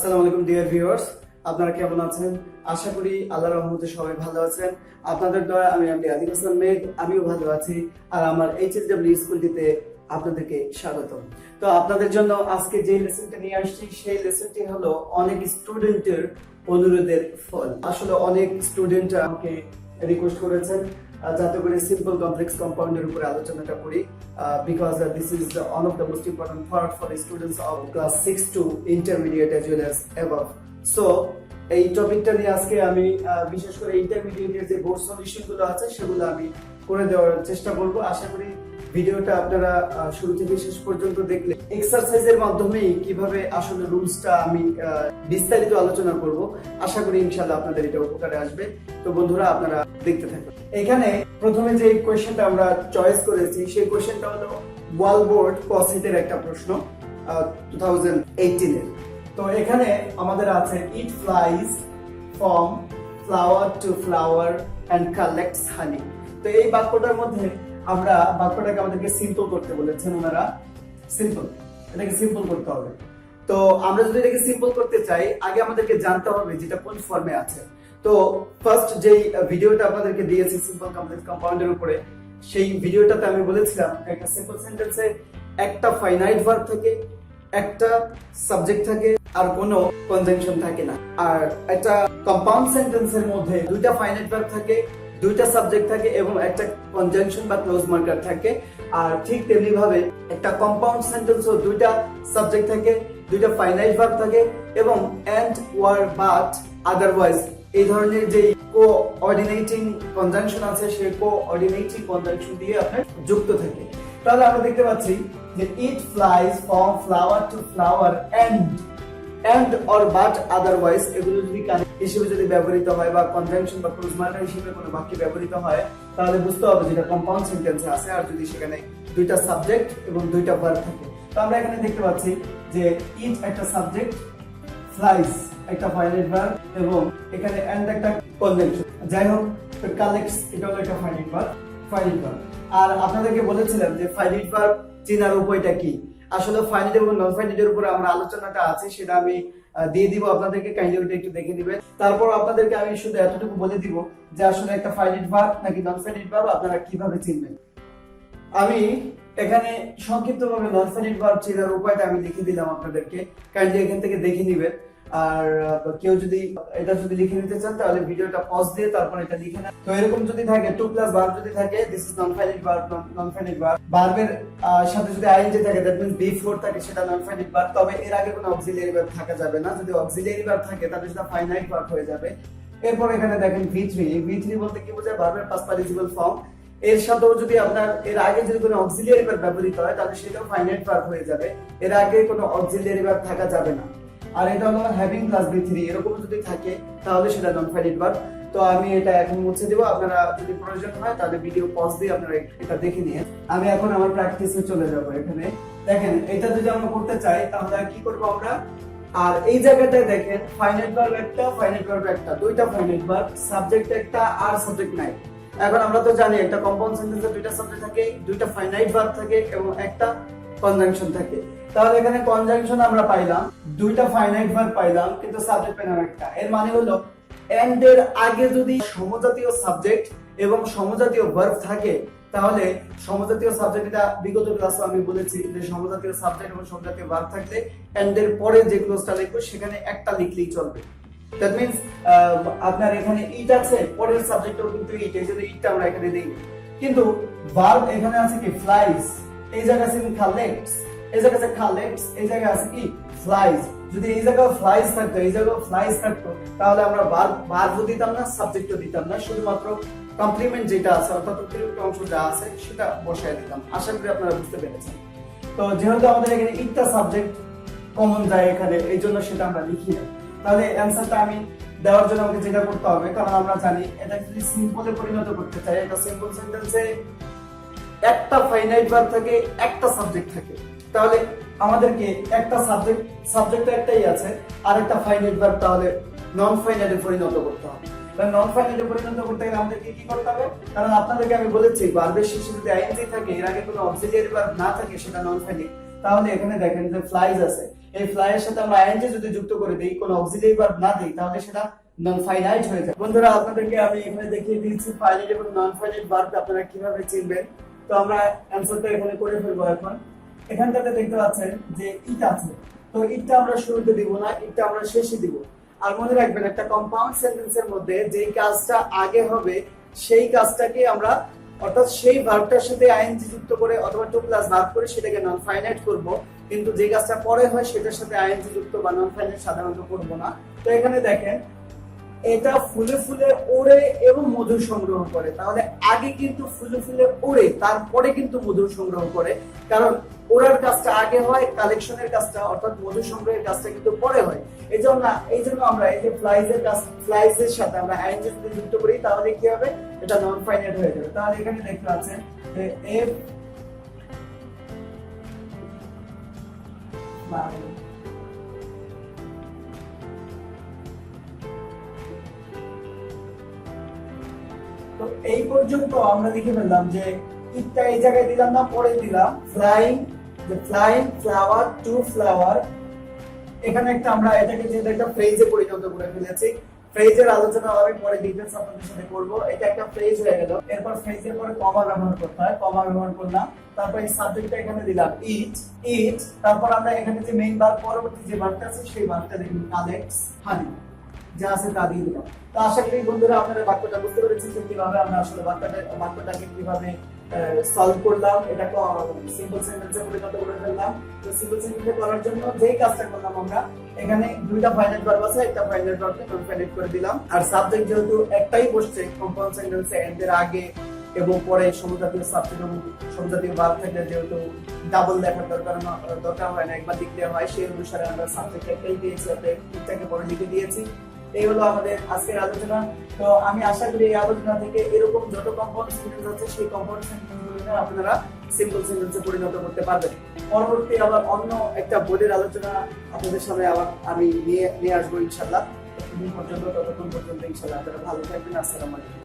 আসসালামু আলাইকুম dear viewers, আপনারা কেমন আছেন? আশা করি আল্লাহর রহমতে সবাই ভালো আছেন। আপনাদের দয়া আমি আতিক হাসান মেঘ, আমিও ভালো আছি। আর আমার HHW স্কুলটিতে আপনাদেরকে স্বাগতম। তো আপনাদের জন্য আজকে যে লেসনটা নিয়ে আসছি সেই লেসনটি হলো অনেক স্টুডেন্টের অনুরোধের ফল। আসলে অনেক স্টুডেন্ট আমাকে রিকোয়েস্ট করেছেন যাতে করে সিম্পল কমপ্লেক্স কম্পাউন্ডের উপরে আলোচনাটা করি, because this is one of the most important part for students of class 6 to intermediate as well as above. So এই টপিকটা নিয়ে আজকে আমি বিশেষ করে ইন্টারমিডিয়েটের যে বোর্ড সলিউশন গুলো আছে সেগুলো আমি করে দেওয়ার চেষ্টা করব। আশা করি ভিডিওটা আপনারা শুরু থেকে শেষ পর্যন্ত দেখলে এক্সারসাইজের মাধ্যমে কিভাবে আসলে রুলসটা আমি বিস্তারিত আলোচনা করব। আশা করি ইনশাআল্লাহ আপনাদের এটা উপকারে আসবে। তো বন্ধুরা, আপনারা দেখতে থাকুন। এখানে প্রথমে যে কোশ্চেনটা আমরা চয়েস করেছি সেই কোশ্চেনটা হলো ওয়াল বোর্ড কসিটের একটা প্রশ্ন 2018 এর। তো এখানে আমাদের আছে it flies from flower to flower and collects honey. তো এই বাক্যটার মধ্যে আমরা বাক্যটাকে আমাদেরকে সিম্পল করতে বলেছেন ওনারা। সিম্পল, এটাকে সিম্পল করতে হবে। তো আমরা যদি এটাকে সিম্পল করতে চাই আগে আমাদেরকে জানতে হবে যেটা কোন ফর্মে আছে। তো ফার্স্ট যেই ভিডিওটা আপনাদেরকে দিয়েছি সিম্পল কমপ্লেক্স কম্পাউন্ডের উপরে, সেই ভিডিওটাতে আমি বলেছিলাম একটা সিম্পল সেন্টেন্সে একটা ফাইনাইট ভার্ব থাকে, একটা সাবজেক্ট থাকে আর কোনো কনজাংশন থাকে না। আর একটা কম্পাউন্ড সেন্টেন্সের মধ্যে দুইটা ফাইনাইট ভার্ব থাকে, দুইটা সাবজেক্ট থাকে এবং একটা কনজাংশন বা ক্লোজ মার্কার থাকে। আর ঠিক তেমনি ভাবে একটা কম্পাউন্ড সেন্টেন্সও দুইটা সাবজেক্ট থাকে, দুইটা ফাইনাইট ভার্ব থাকে এবং এন্ড, ওয়ার, বাট, আদারওয়াইজ এই ধরনের যে কোঅর্ডিনেটিং কনজাংশন আছে সেই কোঅর্ডিনেটিং কনজাংশন দিয়ে আপনার যুক্ত থাকে। তাহলে আমরা দেখতে পাচ্ছি যে it flies from flower to flower and or but otherwise এগুলো যদি কানেক্ট হিসেবে যদি ব্যবহৃত হয় বা কনজাংশন বা ক্লোজ মার্কার হিসেবে কোনো বাক্যে ব্যবহৃত হয় তাহলে বুঝতে হবে যেটা কম্পাউন্ড সেন্টেন্সে আছে। আর যদি সেখানে দুইটা সাবজেক্ট এবং দুইটা ভার্ব থাকে, তো আমরা এখানে দেখতে পাচ্ছি যে ইট একটা সাবজেক্ট, ফ্লাইজ একটা ফাইনাইট ভার্ব এবং এখানে এন্ড একটা কনজাংশন। যাই হোক, কালেক্টস এটা হলো একটা ফাইনাইট ভার্ব। আর আপনাদেরকে বলেছিলাম যে ফাইনাইট ভার্ব চেনার উপায়টা কি। আসলে ফাইনাইট এবং নন ফাইনাইটের উপরে আমরা আলোচনাটা আছে, সেটা আমি দিয়ে দিব আপনাদেরকে, কাইন্ডলি ওটা একটু দেখে দিবেন। তারপর আপনাদেরকে আমি শুধু এতটুকু বলে দিব যে আসলে একটা ফাইনাইট ভার্ব নাকি নন ফাইনাইট ভার্ব আপনারা কিভাবে চিনবেন। আমি এখানে সংক্ষিপ্তভাবে নন ফাইনাইট ভার্ব চেনার উপায়টা আমি লিখে দিলাম আপনাদেরকে, কাইন্ডলি এখান থেকে দেখে নিবেন। আর কেউ যদি এটা লিখে নিতে চান তাহলে ভিডিওটা পজ দিয়ে তারপর এটা লিখে নেন। তো এরকম যদি থাকে টু প্লাস ভার্ব যদি থাকে, this is non finite verb. Non finite verb ভার্বের সাথে যদি আইএনজি থাকে, দ্যাট মিন্স বিফোর থাকে, সেটা নন ফাইনাইট ভার্ব। তবে এর আগে কোনো অক্সিলিয়ারি ভার্ব থাকা যাবে না। যদি অক্সিলিয়ারি ভার্ব থাকে তাহলে সেটা ফাইনাইট ভার্ব হয়ে যাবে। এরপর এখানে দেখেন V3 বলতে কি বোঝায়? ভার্বের পাস্ট পার্টিসিপল ফর্ম। এর সাথেও যদি আপনার এর আগে যদি কোনো অক্সিলিয়ারি ভার্ব ব্যবহৃত হয় তাহলে সেটাও ফাইনাইট ভার্ব হয়ে যাবে। এর আগে কোনো অক্সিলিয়ারি ভার্ব থাকা যাবে না। আর এটা হলো হ্যাভিং প্লাস V3, এরকম যদি থাকে তাহলে সেটা নন ফাইনাইট ভার্ব। তো আমি এটা এখন মুছে দেব, আপনারা যদি প্রয়োজন হয় তাহলে ভিডিও পজ দিয়ে আপনারা এটা দেখে নিয়ে আমি এখন আমার প্র্যাকটিসে চলে যাব। এখানে দেখেন এটা যদি আমরা করতে চাই তাহলে কি করব আমরা। আর এই জায়গাটায় দেখেন ফাইনাইট ভার্ব একটা, ফাইনাইট ভার্ব একটা, দুইটা ফাইনাইট ভার্ব, সাবজেক্ট একটা আর সাবজেক্ট নাই। এখন আমরা তো জানি একটা কম্পাউন্ড সেন্টেন্সে দুইটা সাবজেক্ট থাকে, দুইটা ফাইনাইট ভার্ব থাকে এবং একটা কনজাংশন থাকে। তাহলে এখানে কনজাংশন আমরা পাইলাম, দুইটা ফাইনাইট ভার্ব পাইলাম, কিন্তু সাবজেক্ট পেলাম একটা। এর মানে হলো এন্ড এর আগে যদি সমজাতীয় সাবজেক্ট এবং সমজাতীয় ভার্ব থাকে তাহলে সমজাতীয় সাবজেক্ট, এটা বিগত ক্লাসে আমি বলেছি যে সমজাতীয় সাবজেক্ট এবং সমজাতীয় ভার্ব থাকলে এন্ড এর পরে যে ক্লোজটা লিখবো সেখানে একটা লিখলেই চলবে। দ্যাট মিন্স আপনার এখানে ইট আছে, পরের সাবজেক্টও কিন্তু ইট, এই জন্য ইটটা আমরা এখানে দেই। কিন্তু ভার্ব এখানে আছে কি ফ্লাইজ, এই জায়গায় আছে কি কালেক্টস, এই জায়গায় আছে কালেক্টস, এই জায়গায় আছে কি ফ্লাইজ। যদি এই জায়গায় ফ্লাইজ থাকতো, এই জায়গায় ফ্লাইজ থাকতো তাহলে আমরা ভার্বও দিতাম না, সাবজেক্টও দিতাম না, শুধুমাত্র কমপ্লিমেন্ট যেটা আছে অর্থাৎ অতিরিক্ত অংশ যা আছে সেটা বসায় দিতাম। আশা করি আপনারা বুঝতে পেরেছেন। তো যেহেতু আমাদের এখানে ইটটা সাবজেক্ট কমন যায় এখানে, এই জন্য সেটা আমরা লিখি না। তাহলে অ্যানসারটা আমি দেওয়ার জন্য আমাকে যেটা করতে হবে, কারণ আমরা জানি এটা যদি সিম্পলে পরিণত করতে চাই, একটা সিম্পল সেন্টেন্সে একটা ফাইনাইট ভার্ব থাকে, একটা সাবজেক্ট থাকে, তাহলে আমাদেরকে একটা সাবজেক্ট একটাই আছে আর একটা ফাইনাইট ভার্ব, তাহলে নন ফাইনাইটে পরিণত করতে হবে। তাহলে নন ফাইনাইটে পরিণত করতে গেলে আমাদেরকে কি করতে হবে? কারণ আপনাদেরকে আমি বলেছি ভার্বের শেষে যদি আইএনজি থাকে, এর আগে কোনো অক্সিলিয়ারি ভার্ব না থাকে, সেটা নন ফাইনাইট। তাহলে এখানে দেখেন যে ফ্লাইজ আছে, এই ফ্লাই এর সাথে আমরা আইএনজি যদি যুক্ত করে দেই, কোনো অক্সিলারি ভার্ব না দেই, তাহলে সেটা নন ফাইনাইট হয়ে যায়। বন্ধুরা আপনাদেরকে আমি এখানে দেখিয়ে দিয়েছি ফাইনাইট এবং নন ফাইনাইট ভার্ব আপনারা কিভাবে চিনবেন। তো আমরা অ্যানসারটা এখানে করে ফেলবো। এখন এখানটাতে দেখতে পাচ্ছেন যে ইট আছে, তো ইটটা আমরা শুরুতে দিব না, ইটটা আমরা শেষে দিব। আর মনে রাখবেন একটা কম্পাউন্ড সেন্টেন্সের মধ্যে যেই কাজটা আগে হবে সেই কাজটাকে আমরা, অর্থাৎ সেই ভার্বটার সাথে আইএনজি যুক্ত করে অথবা টু প্লাস ভার্ব করে সেটাকে নন ফাইনাইট করব, কিন্তু যে কাজটা পরে হয় সেটার সাথে আইএনজি যুক্ত বা নন ফাইনাইট সাধারণত করব না। তো এখানে দেখেন এটা ফুলে ফুলে ওড়ে এবং মধু সংগ্রহ করে, তাহলে আগে কিন্তু ফুলে ফুলে ওড়ে তারপরে কিন্তু মধু সংগ্রহ করে, কারণ ওড়ার কাজটা আগে হয়, কালেকশনের কাজটা অর্থাৎ মধু সংগ্রহের কাজটা কিন্তু পরে হয়। এই জন্য আমরা এই যে ফ্লাইজের সাথে আমরা আইএনজি যদি যুক্ত করি তাহলে কি হবে, এটা নন ফাইনাইট হয়ে যাবে। তাহলে এখানে দেখতে পাচ্ছেন যে এফ তো এই পর্যন্ত আমরা লিখে ফেললাম যে ইটটা এই জায়গায় দিলাম না, পরে দিলাম flying, the flying flower to flower। এখানে একটা আমরা এটাকে যেটা একটা ফ্রেজে পরিণত করে ফেলেছি। ফ্রেজের আলোচনা আমি পরে ডিটেইলস আপনাদের সাথে করব। এটা একটা ফ্রেজ হয়ে গেল। এরপর ফ্রেজের পরে কমা ব্যবহার করতে হয়, কমা ব্যবহার করলাম। তারপর এই সাবজেক্টটা এখানে দিলাম ইট। তারপর আমরা এখানে যে মেইন ভার্ব পরবর্তী যে ভার্বটা আছে সেই ভার্বটা দেখুন কালেক্টস হানি, যা আছে তা দিয়ে দিলাম। তো আশা করি বন্ধুরা আপনারা বাক্যটা বুঝতে পেরেছেন যে কিভাবে আমরা আসলে বাক্যটাকে কিভাবে সলভ করলাম, এটাকে সিম্পল সেন্টেন্সে পরিণত করে ফেললাম। তো সিম্পল সেন্টেন্সে করার জন্য যেই কাজটা করলাম আমরা, এখানে দুইটা ফাইনাইট ভার্ব আছে, একটা ফাইনাইট ভার্বকে নন ফাইনাইট করে দিলাম। আর সাবজেক্ট যেহেতু একটাই বসছে কম্পাউন্ড সেন্টেন্সে, এন্ড এর আগে এবং পরে সমজাতীয় সাবজেক্ট এবং সমজাতীয় ভার্ব থাকলে যেহেতু ডাবল দেখার দরকার হয় না, একবার লিখতে হয়, সেই অনুসারে আমরা সাবজেক্ট একটাই দিয়েছি, এটাকে পরে লিখে দিয়েছি। এই হলো আমাদের আজকের আলোচনা। তো আমি আশা করি এই আলোচনা থেকে এরকম যত কম্পাউন্ড সেন্টেন্স আছে সেই কম্পাউন্ড সেন্টেন্সগুলোকে আপনারা সিম্পল সেন্টেন্সে পরিণত করতে পারবেন। পরবর্তী আবার অন্য একটা বোর্ডের আলোচনা আপনাদের সামনে আবার আমি নিয়ে আসবো ইনশাআল্লাহ। ততক্ষণ পর্যন্ত ইনশাআল্লাহ আপনারা ভালো থাকবেন। আসসালামু আলাইকুম।